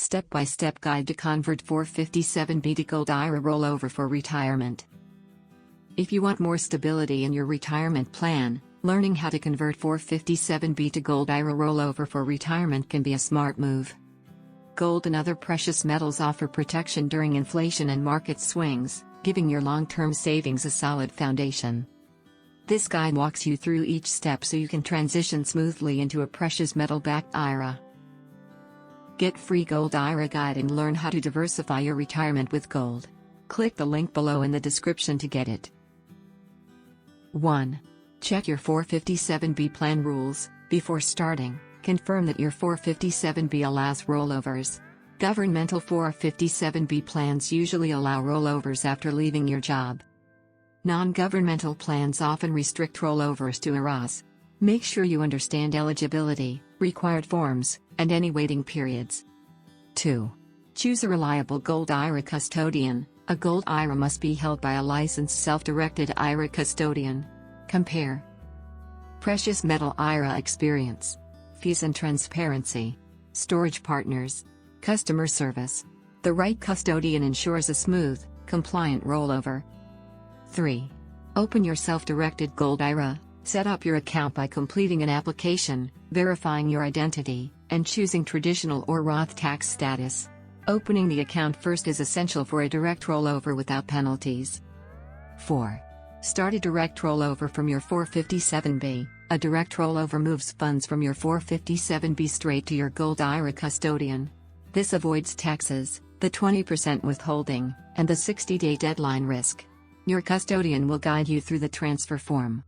Step-by-step guide to convert 457B to Gold IRA rollover for retirement. If you want more stability in your retirement plan, learning how to convert 457B to Gold IRA rollover for retirement can be a smart move. Gold and other precious metals offer protection during inflation and market swings, giving your long-term savings a solid foundation. This guide walks you through each step so you can transition smoothly into a precious metal-backed IRA. Get free Gold IRA guide and learn how to diversify your retirement with gold. Click the link below in the description to get it. 1. Check your 457B plan rules. Before starting, confirm that your 457B allows rollovers. Governmental 457B plans usually allow rollovers after leaving your job. Non-governmental plans often restrict rollovers to IRAs. Make sure you understand eligibility, required forms, and any waiting periods. 2. Choose a reliable Gold IRA custodian. A Gold IRA must be held by a licensed self-directed IRA custodian. Compare precious metal IRA experience, fees and transparency, storage partners, customer service. The right custodian ensures a smooth, compliant rollover. 3. Open your self-directed Gold IRA. Set up your account by completing an application, verifying your identity, and choosing traditional or Roth tax status. Opening the account first is essential for a direct rollover without penalties. 4. Start a direct rollover from your 457B. A direct rollover moves funds from your 457B straight to your Gold IRA custodian. This avoids taxes, the 20% withholding, and the 60-day deadline risk. Your custodian will guide you through the transfer form.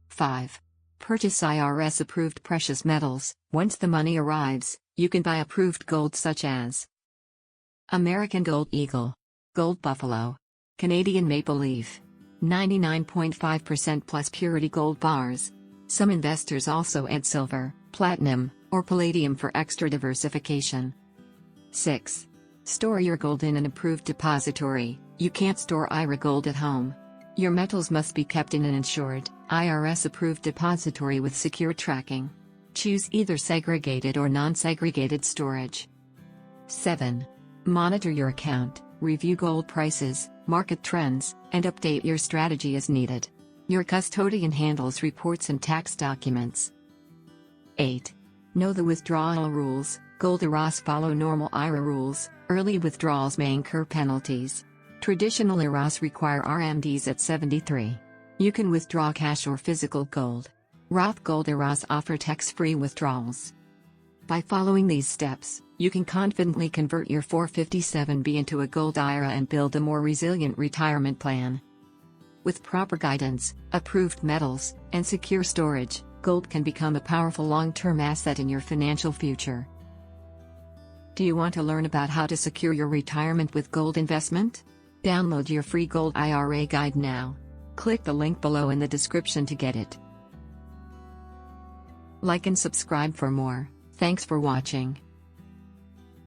5. Purchase IRS-approved precious metals. Once the money arrives, you can buy approved gold such as American Gold Eagle, Gold Buffalo, Canadian Maple Leaf, 99.5% plus purity gold bars. Some investors also add silver, platinum, or palladium for extra diversification. 6. Store your gold in an approved depository. You can't store IRA gold at home. Your metals must be kept in an insured, IRS-approved depository with secure tracking. Choose either segregated or non-segregated storage. 7. Monitor your account, review gold prices, market trends, and update your strategy as needed. Your custodian handles reports and tax documents. 8. Know the withdrawal rules. Gold IRAs follow normal IRA rules. Early withdrawals may incur penalties. Traditional IRAs require RMDs at 73. You can withdraw cash or physical gold. Roth Gold IRAs offer tax-free withdrawals. By following these steps, you can confidently convert your 457B into a Gold IRA and build a more resilient retirement plan. With proper guidance, approved metals, and secure storage, gold can become a powerful long-term asset in your financial future. Do you want to learn about how to secure your retirement with gold investment? Download your free Gold IRA guide now. Click the link below in the description to get it. Like and subscribe for more. Thanks for watching.